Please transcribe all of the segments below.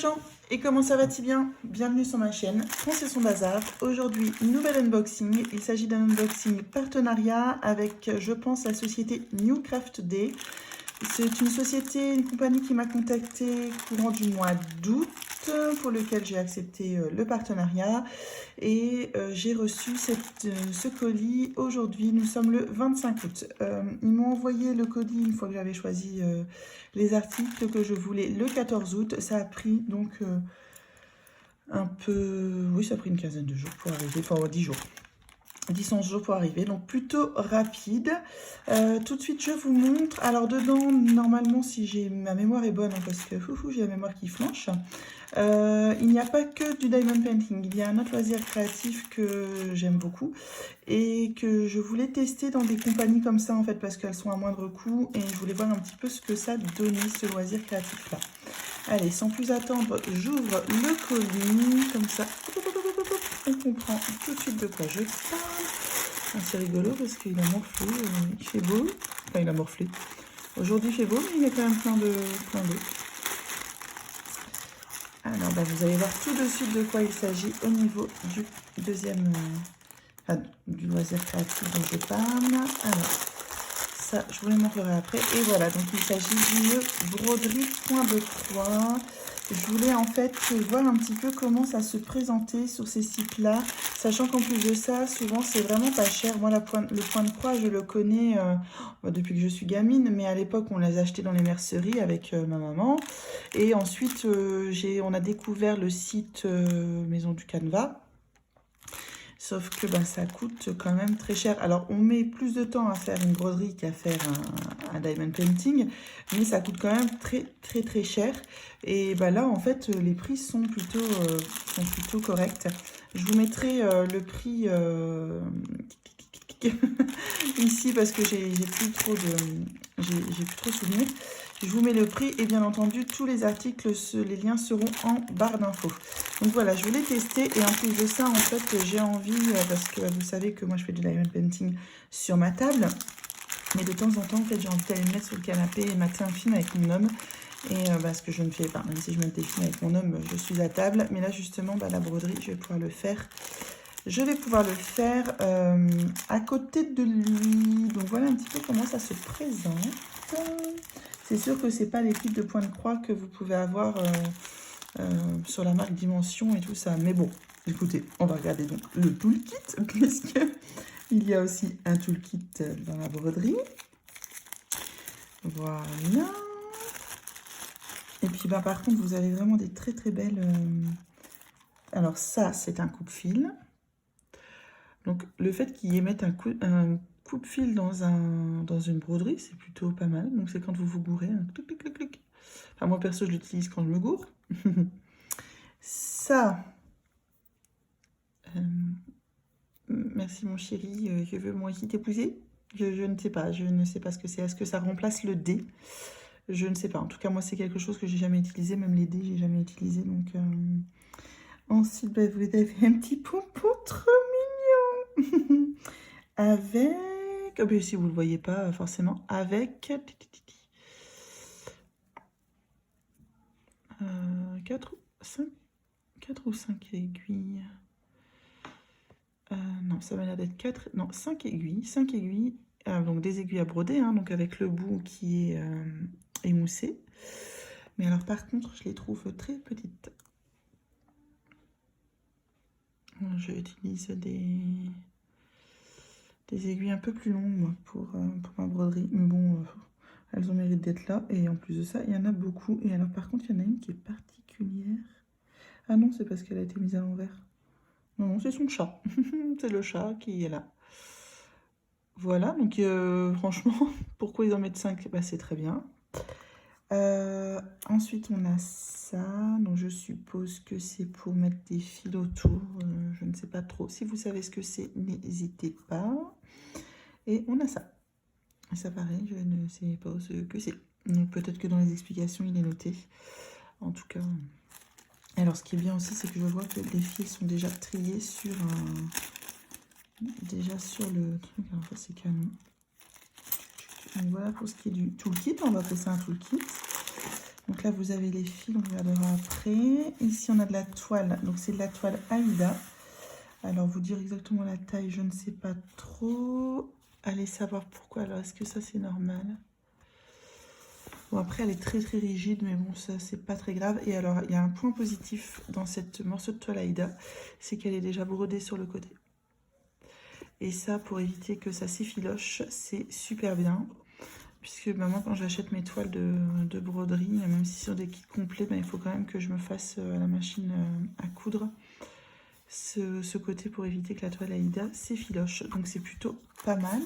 gens, et comment ça va-t-il bien? Bienvenue sur ma chaîne, Foncez son bazar. Aujourd'hui, nouvel unboxing. Il s'agit d'un unboxing partenariat avec, je pense, la société New Craft Day. C'est une société, une compagnie qui m'a contacté courant du mois d'août, pour lequel j'ai accepté le partenariat. Et j'ai reçu ce colis aujourd'hui. Nous sommes le 25 août. Ils m'ont envoyé le colis une fois que j'avais choisi les articles que je voulais le 14 août. Ça a pris donc un peu... Oui, ça a pris une quinzaine de jours pour arriver, enfin 10 jours. 10-11 jours pour arriver, donc plutôt rapide. Tout de suite, je vous montre. Alors dedans, normalement, si ma mémoire est bonne, hein, parce que j'ai la mémoire qui flanche, il n'y a pas que du diamond painting. Il y a un autre loisir créatif que j'aime beaucoup et que je voulais tester dans des compagnies comme ça, en fait, parce qu'elles sont à moindre coût et je voulais voir un petit peu ce que ça donnait, ce loisir créatif-là. Allez, sans plus attendre, j'ouvre le colis, comme ça. On comprend tout de suite de quoi je parle. C'est rigolo parce qu'il a morflé, il fait beau. Enfin, il a morflé. Aujourd'hui, il fait beau, mais il y a quand même plein d'eau. Alors, vous allez voir tout de suite de quoi il s'agit au niveau du deuxième, du loisir créatif dont je parle. Alors, ça, je vous les montrerai après. Et voilà, donc il s'agit d'une broderie point de croix. Je voulais en fait voir un petit peu comment ça se présentait sur ces sites-là, sachant qu'en plus de ça, souvent c'est vraiment pas cher. Moi, le point de croix, je le connais depuis que je suis gamine, mais à l'époque, on les achetait dans les merceries avec ma maman. Et ensuite, on a découvert le site Maison du Canevas. Sauf que ça coûte quand même très cher. Alors, on met plus de temps à faire une broderie qu'à faire un diamond painting, mais ça coûte quand même très cher. Et là, en fait, les prix sont plutôt corrects. Je vous mettrai le prix ici parce que j'ai plus trop souvenir. Je vous mets le prix et bien entendu tous les articles, les liens seront en barre d'infos. Donc voilà, je voulais tester et en plus de ça, en fait, j'ai envie, parce que vous savez que moi je fais du diamond painting sur ma table, mais de temps en temps, en fait, j'ai envie d'aller me mettre sur le canapé et mater un film avec mon homme. Et ce que je ne fais pas, même si je mate des films avec mon homme, je suis à table. Mais là, justement, la broderie, je vais pouvoir le faire. Je vais pouvoir le faire à côté de lui. Donc voilà un petit peu comment ça se présente. C'est sûr que c'est pas les types de points de croix que vous pouvez avoir sur la marque Dimension et tout ça. Mais bon, écoutez, on va regarder donc le toolkit, puisque il y a aussi un toolkit dans la broderie. Voilà. Et puis par contre, vous avez vraiment des très belles... Alors ça, c'est un coupe-fil. Donc le fait qu'ils émettent un coupe-fil dans une broderie, c'est plutôt pas mal. Donc c'est quand vous vous gourrez, clic, clic, clic, clic. Enfin moi perso je l'utilise quand je me gourre. Ça, merci mon chéri, je veux moi aussi t'épouser. Je ne sais pas, ce que c'est. Est-ce que ça remplace le dé? Je ne sais pas. En tout cas moi c'est quelque chose que j'ai jamais utilisé, même les dés j'ai jamais utilisé. Donc ensuite vous avez un petit pompon trop mignon. Avec, si vous ne le voyez pas forcément, avec 4 ou 5 aiguilles. Non, ça m'a l'air d'être 4, non, 5 aiguilles. 5 aiguilles, donc des aiguilles à broder, hein, donc avec le bout qui est émoussé. Mais alors par contre, je les trouve très petites. Je utilise des aiguilles un peu plus longues moi, pour ma broderie. Mais bon, elles ont mérite d'être là. Et en plus de ça, il y en a beaucoup. Et alors par contre, il y en a une qui est particulière. Ah non, c'est parce qu'elle a été mise à l'envers. Non, c'est son chat. C'est le chat qui est là. Voilà, donc franchement, pourquoi ils en mettent 5? C'est très bien. Ensuite, on a ça. Donc, je suppose que c'est pour mettre des fils autour. Je ne sais pas trop. Si vous savez ce que c'est, n'hésitez pas. Et on a ça. Et ça, pareil, je ne sais pas ce que c'est. Donc, peut-être que dans les explications, il est noté. En tout cas. Alors, ce qui est bien aussi, c'est que je vois que les fils sont déjà triés sur le truc. Alors, ça, c'est canon. Donc, voilà pour ce qui est du toolkit. On va appeler ça un toolkit. Donc là, vous avez les fils, on regardera après. Ici, on a de la toile. Donc, c'est de la toile Aïda. Alors, vous dire exactement la taille, je ne sais pas trop. Allez savoir pourquoi. Alors, est-ce que ça, c'est normal? Bon, après, elle est très, très rigide, mais bon, ça, c'est pas très grave. Et alors, il y a un point positif dans cette morceau de toile Aïda, c'est qu'elle est déjà brodée sur le côté. Et ça, pour éviter que ça s'effiloche, c'est super bien. Puisque bah, moi, quand j'achète mes toiles de broderie, même si sur des kits complets, bah, il faut quand même que je me fasse à la machine à coudre ce côté pour éviter que la toile Aïda s'effiloche. Donc c'est plutôt pas mal.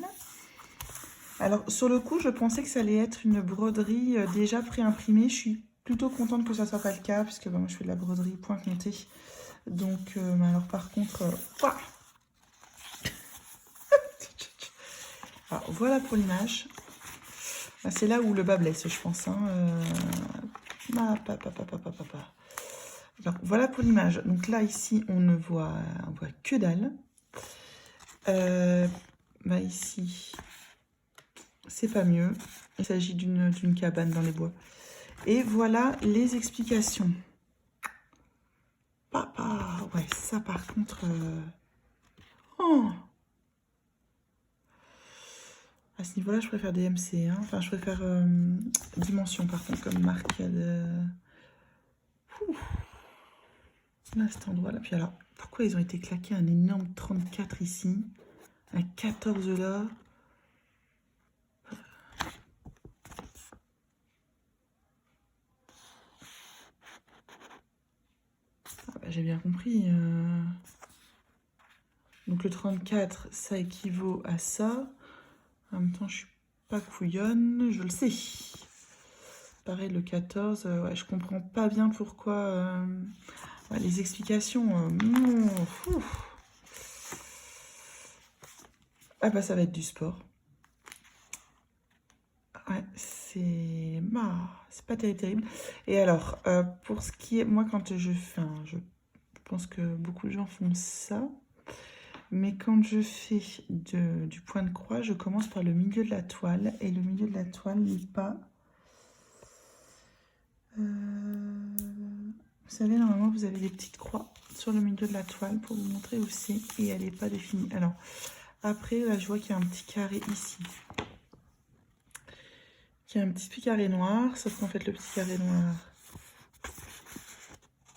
Alors sur le coup, je pensais que ça allait être une broderie déjà pré-imprimée. Je suis plutôt contente que ça soit pas le cas, puisque bah, moi je fais de la broderie point compté. Donc alors par contre... alors, voilà pour l'image. C'est là où le bas blesse, je pense. Hein. Alors, voilà pour l'image. Donc là, ici, on voit que dalle. Bah ici, c'est pas mieux. Il s'agit d'une cabane dans les bois. Et voilà les explications. Papa, ouais, ça par contre... Oh, à ce niveau-là, je préfère DMC. Hein. Enfin, je préfère Dimension, par contre, comme marque. Là, cet endroit-là. Puis alors, pourquoi ils ont été claqués un énorme 34 ici, un 14 là? Ah bah, j'ai bien compris. Donc le 34, ça équivaut à ça. En même temps, je suis pas couillonne, je le sais. Pareil, le 14, ouais, je comprends pas bien pourquoi... ouais, les explications... ah bah ça va être du sport. Ouais, c'est pas terrible. Et alors, pour ce qui est... Moi, quand je fais... je pense que beaucoup de gens font ça. Mais quand je fais du point de croix, je commence par le milieu de la toile. Et le milieu de la toile n'est pas... vous savez, normalement, vous avez des petites croix sur le milieu de la toile pour vous montrer où c'est. Et elle n'est pas définie. Alors, après, là, je vois qu'il y a un petit carré ici. Qui a un petit carré noir. Sauf qu'en fait, le petit carré noir,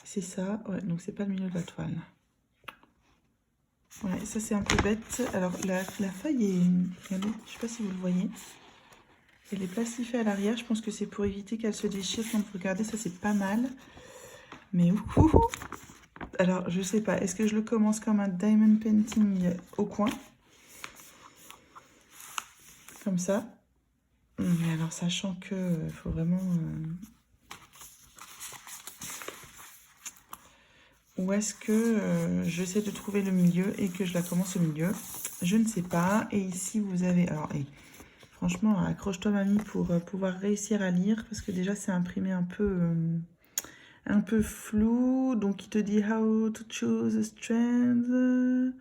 c'est ça. Ouais, donc c'est pas le milieu de la toile. Ouais, ça c'est un peu bête. Alors la feuille est... Regardez, je sais pas si vous le voyez. Elle est plastifée à l'arrière. Je pense que c'est pour éviter qu'elle se déchire. Quand vous regardez, ça c'est pas mal. Mais alors je sais pas. Est-ce que je le commence comme un diamond painting au coin? Comme ça. Mais alors sachant que faut vraiment... Ou est-ce que j'essaie de trouver le milieu et que je la commence au milieu? Je ne sais pas. Et ici, vous avez... Alors, franchement, accroche-toi, mamie, pour pouvoir réussir à lire. Parce que déjà, c'est imprimé un peu flou. Donc, il te dit « How to choose a strand ».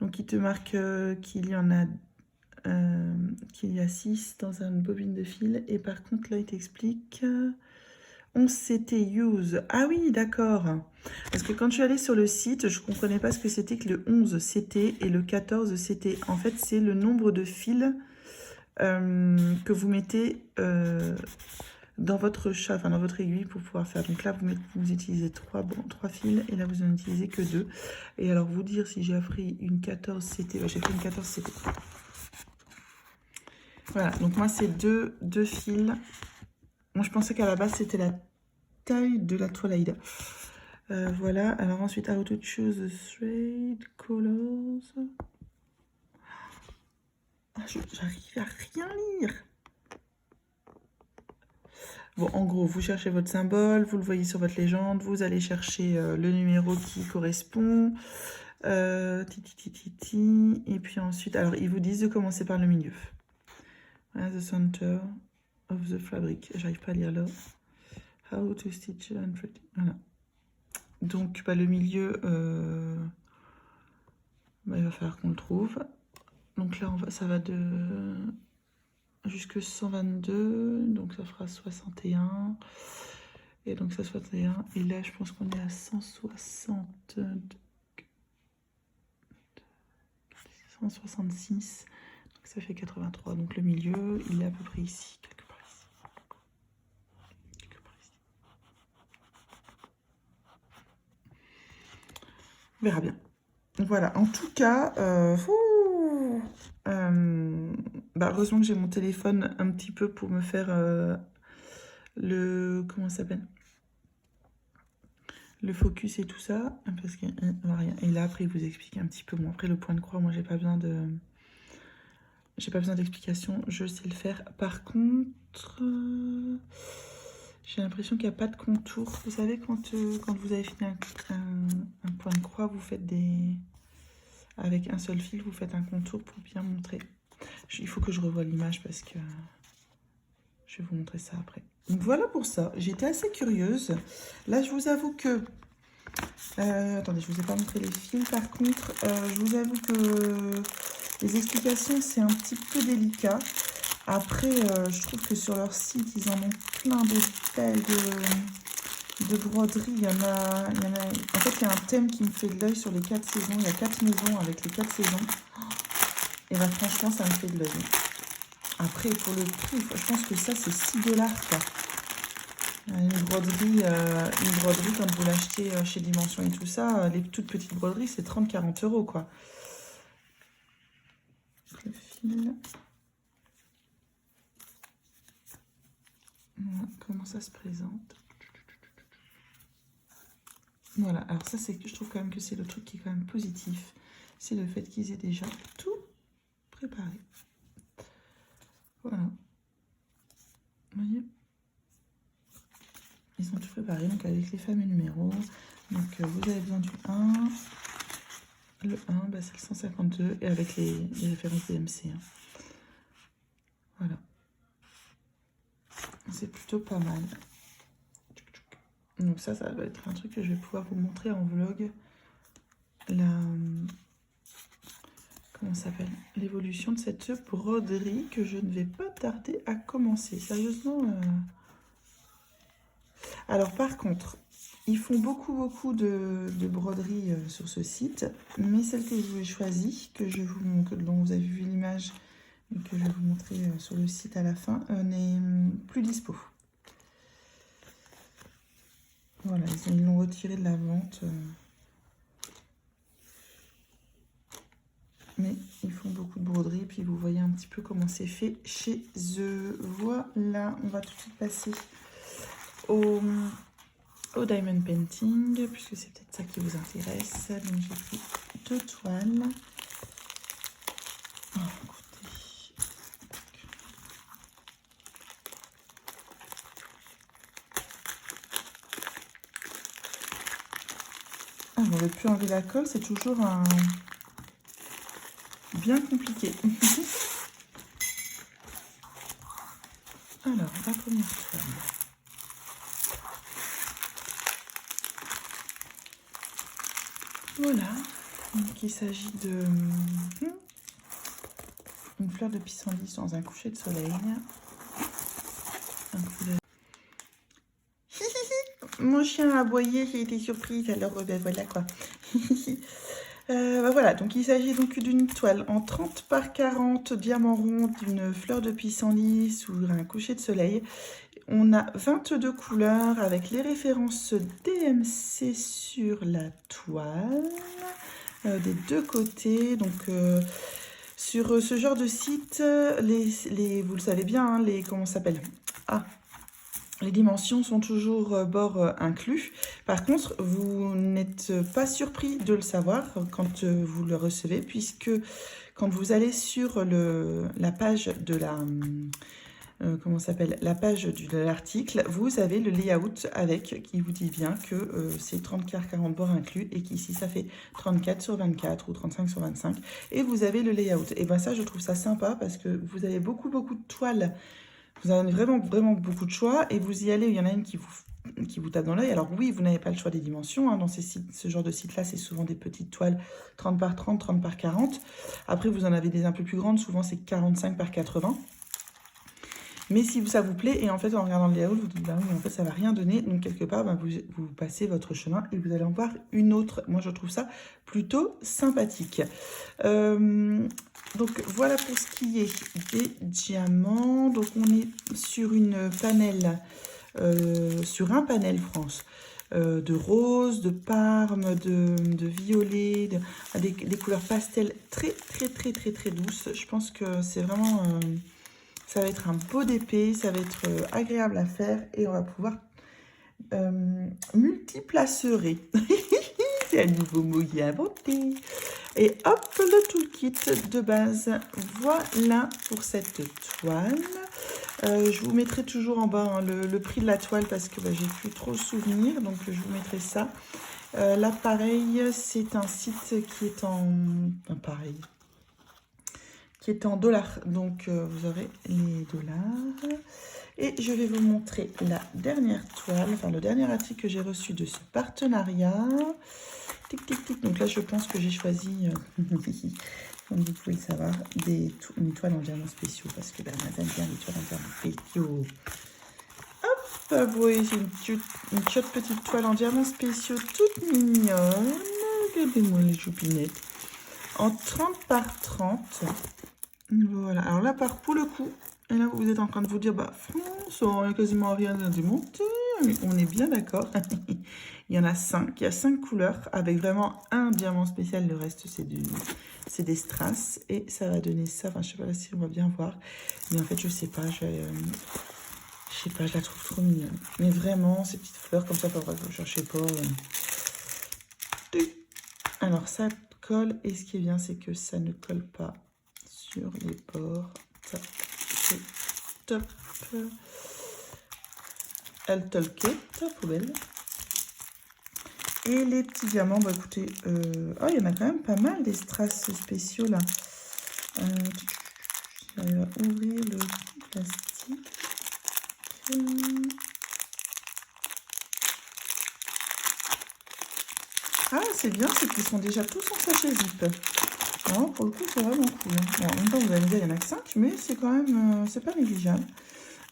Donc, il te marque qu'il y en a... qu'il y a 6 dans une bobine de fil. Et par contre, là, il t'explique... 11 CT use. Ah oui, d'accord. Parce que quand je suis allée sur le site, je ne comprenais pas ce que c'était que le 11 CT et le 14 CT. En fait, c'est le nombre de fils que vous mettez dans votre enfin dans votre aiguille pour pouvoir faire. Donc là, vous utilisez 3 fils et là, vous n'en utilisez que 2. Et alors, vous dire si j'ai appris une 14 CT. J'ai fait une 14 CT. Voilà, donc moi, c'est deux fils. Moi, je pensais qu'à la base, c'était la taille de la toile Aïda. Voilà, alors ensuite, how to choose the thread, colors. Ah, j'arrive à rien lire. Bon, en gros, vous cherchez votre symbole, vous le voyez sur votre légende, vous allez chercher le numéro qui correspond. Et puis ensuite, alors, ils vous disent de commencer par le milieu. Voilà, the center of the fabric. J'arrive pas à lire là. How to stitch and thread. Voilà. Donc, bah, le milieu, bah, il va falloir qu'on le trouve. Donc là, ça va de jusque 122, donc ça fera 61. Et donc ça 61. Et là, je pense qu'on est à 160, 166. Donc ça fait 83. Donc le milieu, il est à peu près ici, quelque part ici. Quelque part ici. On verra bien. Voilà, en tout cas, heureusement que j'ai mon téléphone un petit peu pour me faire comment ça s'appelle, le focus et tout ça, parce que rien. Et là, après, il vous explique un petit peu. Bon, après, le point de croix, moi, j'ai pas besoin d'explication, je sais le faire. Par contre, j'ai l'impression qu'il n'y a pas de contour. Vous savez, quand vous avez fini un point de croix, vous faites avec un seul fil, vous faites un contour pour bien montrer. Il faut que je revoie l'image parce que je vais vous montrer ça après. Donc voilà pour ça. J'étais assez curieuse. Là, je vous avoue que... attendez, je ne vous ai pas montré les fils. Par contre, je vous avoue que les explications, c'est un petit peu délicat. Après, je trouve que sur leur site, ils en ont plein de belles de broderies. Il y en a... En fait, il y a un thème qui me fait de l'œil sur les 4 saisons. Il y a 4 maisons avec les 4 saisons. Et bien, franchement, ça me fait de l'œil. Après, pour le prix, je pense que ça, c'est 6 $, quoi. Une broderie, quand vous l'achetez chez Dimension et tout ça, les toutes petites broderies, c'est 30-40 €, quoi. Le fil. Voilà, comment ça se présente. Voilà, alors ça, je trouve quand même que c'est le truc qui est quand même positif. C'est le fait qu'ils aient déjà tout préparé. Voilà. Vous voyez? Ils sont tout préparés, donc avec les fameux numéros. Donc vous avez besoin du 1. Le 1, bah, c'est le 152. Et avec les références DMC. Hein. Voilà. C'est plutôt pas mal. Donc ça va être un truc que je vais pouvoir vous montrer en vlog. Comment ça s'appelle? L'évolution de cette broderie que je ne vais pas tarder à commencer. Sérieusement. Alors par contre, ils font beaucoup de broderies sur ce site. Mais celle que j'ai choisie, dont vous avez vu l'image et que je vais vous montrer sur le site à la fin, n'est plus dispo. Voilà, ils l'ont retiré de la vente. Mais ils font beaucoup de broderies. Et puis vous voyez un petit peu comment c'est fait chez eux. Voilà, on va tout de suite passer au diamond painting, puisque c'est peut-être ça qui vous intéresse. Donc j'ai pris 2 toiles. Oh, écoutez. Ah, j'aurais pu enlever la colle, c'est toujours bien compliqué. Alors, la première toile. Voilà, donc il s'agit de une fleur de pissenlit dans un coucher de soleil. Mon chien a aboyé, j'ai été surprise, alors ben voilà quoi. Voilà, donc il s'agit donc d'une toile en 30 par 40 diamants ronds d'une fleur de pissenlit sous un coucher de soleil. On a 22 couleurs avec les références DMC sur la toile, des deux côtés. Donc sur ce genre de site, vous le savez bien, hein, comment ça s'appelle? Les dimensions sont toujours bord inclus. Par contre, vous n'êtes pas surpris de le savoir quand vous le recevez, puisque quand vous allez sur la page de la page de l'article, vous avez le layout qui vous dit bien que c'est 34-40 bords inclus et qu'ici ça fait 34 sur 24 ou 35 sur 25 et vous avez le layout. Et bien ça, je trouve ça sympa parce que vous avez beaucoup de toiles. Vous avez vraiment beaucoup de choix et vous y allez, il y en a une qui vous tape dans l'œil. Alors oui, vous n'avez pas le choix des dimensions. Hein, dans ce genre de site-là, c'est souvent des petites toiles 30 par 30, 30 par 40. Après, vous en avez des un peu plus grandes. Souvent, c'est 45 par 80. Mais si ça vous plaît, et en fait en regardant le layout, vous dites bah oui, mais en fait ça va rien donner, donc quelque part bah, vous passez votre chemin et vous allez en voir une autre. Moi je trouve ça plutôt sympathique. Donc voilà pour ce qui est des diamants. Donc on est sur sur un panel France. De rose, de parme, de violet, des couleurs pastel très douces. Je pense que c'est vraiment, ça va être un beau d'épée, ça va être agréable à faire et on va pouvoir multiplacerer. C'est un nouveau mot qui est inventé. Et hop, le toolkit de base. Voilà pour cette toile. Je vous mettrai toujours en bas hein, le prix de la toile parce que bah, j'ai plus trop souvenir, donc je vous mettrai ça. Là, pareil, c'est un site qui est en... Enfin, pareil. Qui est en dollars, donc vous aurez les dollars. Et je vais vous montrer la dernière toile, enfin le dernier article que j'ai reçu de ce partenariat. Tic, tic, tic. Donc là, je pense que j'ai choisi, comme vous pouvez le savoir, une toile en diamants spéciaux, parce que j'aime bien les toiles en diamants spéciaux. Hop, vous voyez, c'est une chouette petite toile en diamants spéciaux, toute mignonne. Regardez-moi les choupinettes. En 30 par 30. Voilà, alors là, pour le coup, et là, vous êtes en train de vous dire, bah, France, on n'a quasiment rien à démonter, mais on est bien d'accord. Il y en a 5, il y a 5 couleurs, avec vraiment un diamant spécial, le reste, c'est des strass, et ça va donner ça, enfin, je sais pas si on va bien voir, mais en fait, je sais pas, je la trouve trop mignonne. Mais vraiment, ces petites fleurs, comme ça, faudra que vous cherchez pas. Alors, ça colle, et ce qui est bien, c'est que ça ne colle pas sur les bords. Ça, c'est top. Elle tolquait, ta poubelle. Et les petits diamants, bah écoutez, oh, il y en a quand même pas mal des strass spéciaux là. J'arrive à ouvrir le plastique. Ah, c'est bien, c'est qu'ils sont déjà tous en sachet zip. Non, pour le coup, c'est vraiment cool. Bon, en même temps, vous allez me dire, il y en a que 5, mais c'est quand même, c'est pas négligeable.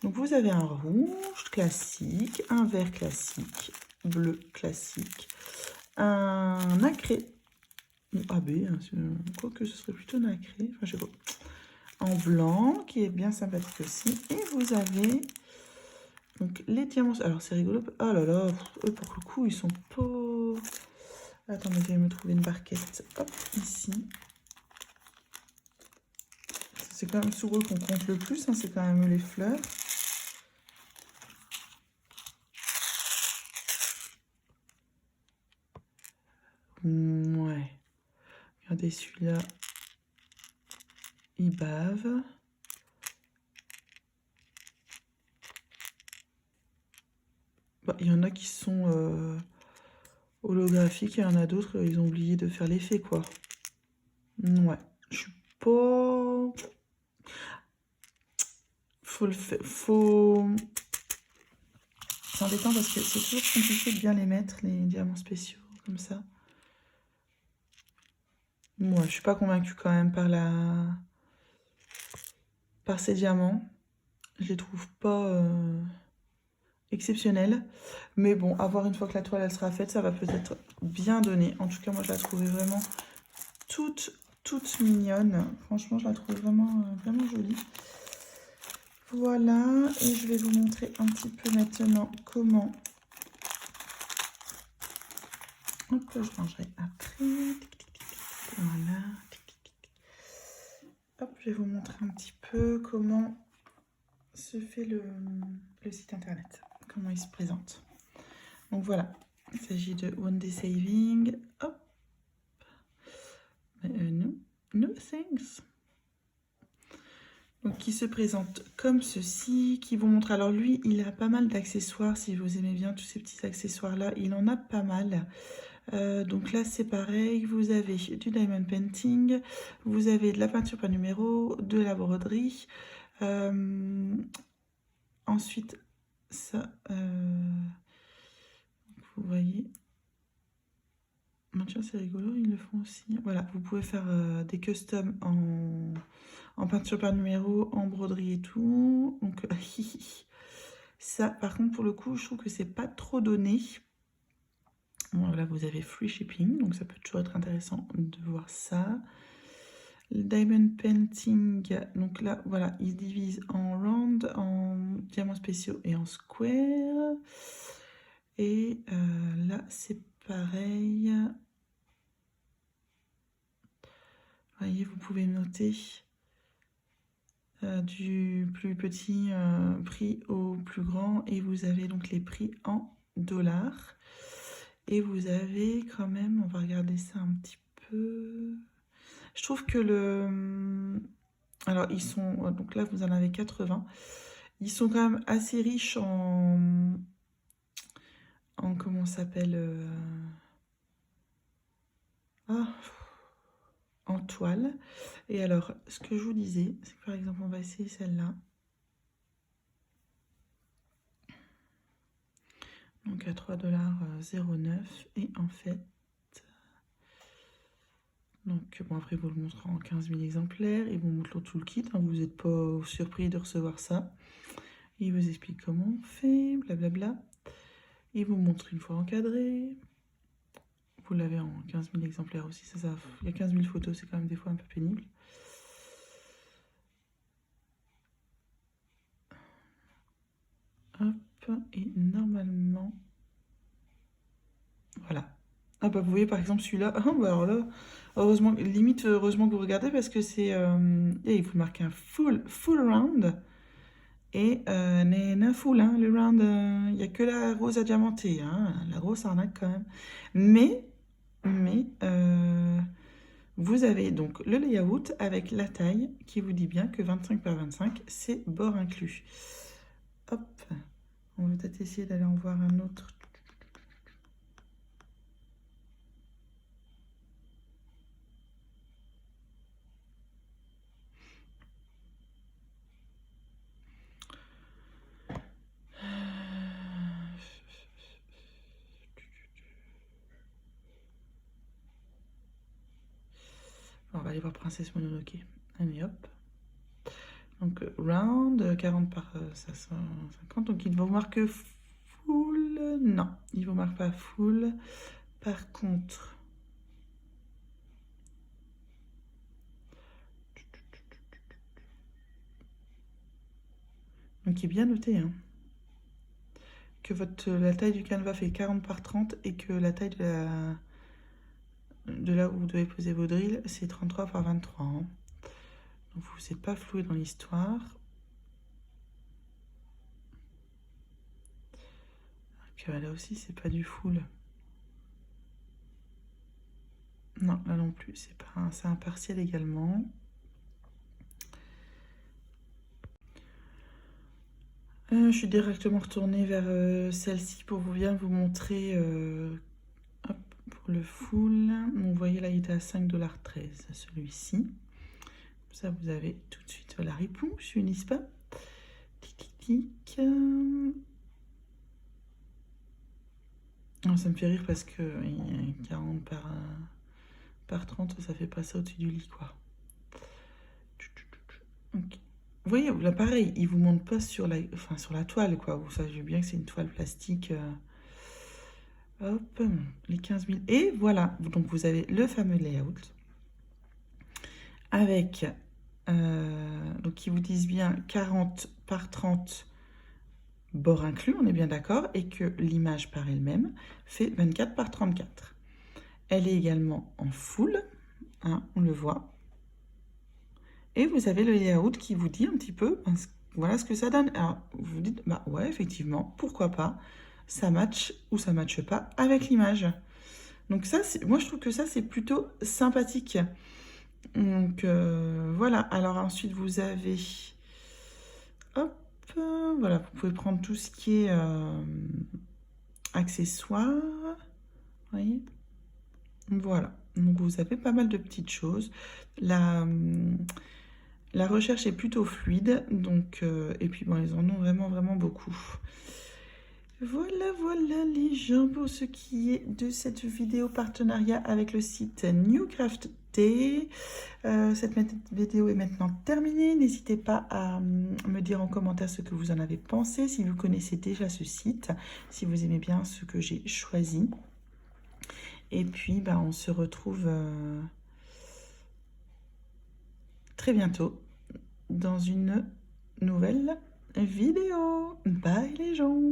Donc, vous avez un rouge classique, un vert classique, bleu classique, un nacré, AB, hein, quoique ce serait plutôt nacré, enfin, je sais pas, en blanc, qui est bien sympathique aussi. Et vous avez donc les diamants. Alors, c'est rigolo. Oh là là, eux, pour le coup, ils sont pas... Attendez, je vais me trouver une barquette. Hop, ici. C'est quand même sur eux qu'on compte le plus, hein, c'est quand même les fleurs. Ouais. Regardez celui-là. Il bave. Bah, il y en a qui sont holographiques, il y en a d'autres, ils ont oublié de faire l'effet, quoi. Ouais. Je suis pas... Faut le faire... Faut... C'est embêtant parce que c'est toujours compliqué de bien les mettre, les diamants spéciaux, comme ça. Moi, je suis pas convaincue quand même par ces diamants. Je les trouve pas exceptionnels. Mais bon, à voir une fois que la toile elle sera faite, ça va peut-être bien donner. En tout cas, moi, je la trouvais vraiment toute mignonne. Franchement, je la trouve vraiment, vraiment jolie. Voilà, et je vais vous montrer un petit peu maintenant comment... Hop, je rangerai après. Voilà. Hop, je vais vous montrer un petit peu comment se fait le site internet, comment il se présente. Donc voilà, il s'agit de One Day Saving. Hop. No thanks. Donc qui se présente comme ceci, qui vous montre. Alors lui, il a pas mal d'accessoires, si vous aimez bien tous ces petits accessoires-là, il en a pas mal. Donc là, c'est pareil, vous avez du diamond painting, vous avez de la peinture par numéro, de la broderie. Ensuite, ça, vous voyez, tiens, c'est rigolo, ils le font aussi. Voilà, vous pouvez faire des customs en peinture par numéro, en broderie et tout. Donc, ça, par contre, pour le coup, je trouve que c'est pas trop donné. Bon, là, vous avez free shipping, donc ça peut toujours être intéressant de voir ça. Le diamond painting, donc là, voilà, il se divise en round, en diamants spéciaux et en square. Et là, c'est pareil. Voyez, vous pouvez noter du plus petit prix au plus grand. Et vous avez donc les prix en dollars. Et vous avez quand même, on va regarder ça un petit peu. Je trouve que le... Alors, ils sont... Donc là, vous en avez 80. Ils sont quand même assez riches en comment ça s'appelle en toile. Et alors, ce que je vous disais, c'est que par exemple, on va essayer celle-là. Donc à 3,09 $. Et en fait... Donc, bon, après, vous le montrez en 15 000 exemplaires. Il vous montre tout le kit. Hein, vous n'êtes pas surpris de recevoir ça. Il vous explique comment on fait, blablabla. Il vous montre une fois encadré. Vous l'avez en 15 000 exemplaires aussi. Il y a 15 000 photos, c'est quand même des fois un peu pénible. Hop, et normalement... Voilà. Ah bah vous voyez par exemple celui-là. Ah bah alors là, heureusement, limite heureusement que vous regardez parce que c'est... il faut marquer un full round. Et n'est full, hein, le round, il n'y a que la rose à diamanter, hein, la grosse arnaque quand même. Mais vous avez donc le layout avec la taille qui vous dit bien que 25 par 25, c'est bord inclus. Hop, on va peut-être essayer d'aller en voir un autre. On va aller voir Princesse Mononoke. Allez hop. Donc round, 40 par 550. Donc il vous marque full. Non, il vous marque pas full. Par contre, donc il est bien noté, hein, que la taille du canevas fait 40 par 30 et que la taille de là où vous devez poser vos drills, c'est 33 par 23. Hein. Donc vous n'êtes pas floué dans l'histoire. Et puis là aussi, c'est pas du full. Non, là non plus, c'est un partiel également. Je suis directement retournée vers celle-ci pour bien vous montrer hop, pour le full. Donc, vous voyez là, il était à 5,13 $, celui-ci. Ça, vous avez tout de suite la réponse, n'est-ce pas? Tic, tic, tic. Ça me fait rire parce que 40 par 30, ça fait pas ça au-dessus du lit, quoi. Okay. Vous voyez, là, pareil, il vous montre pas sur la toile, quoi. Vous savez bien que c'est une toile plastique. Hop, les 15 000. Et voilà, donc vous avez le fameux layout avec, donc qui vous disent bien 40 par 30 bord inclus, on est bien d'accord, et que l'image par elle-même fait 24 par 34. Elle est également en full, hein, on le voit. Et vous avez le layout qui vous dit un petit peu, voilà ce que ça donne. Alors, vous vous dites, bah ouais, effectivement, pourquoi pas, ça match ou ça matche pas avec l'image. Donc ça, moi je trouve que ça, c'est plutôt sympathique. Donc voilà, alors ensuite vous avez, hop, voilà, vous pouvez prendre tout ce qui est accessoires, voyez. Voilà, donc vous avez pas mal de petites choses. La recherche est plutôt fluide, donc et puis bon, ils en ont vraiment beaucoup. Voilà, voilà les gens pour ce qui est de cette vidéo partenariat avec le site Newcraft Day. Cette vidéo est maintenant terminée. N'hésitez pas à me dire en commentaire ce que vous en avez pensé, si vous connaissez déjà ce site, si vous aimez bien ce que j'ai choisi. Et puis, bah, on se retrouve très bientôt dans une nouvelle vidéo. Bye les gens!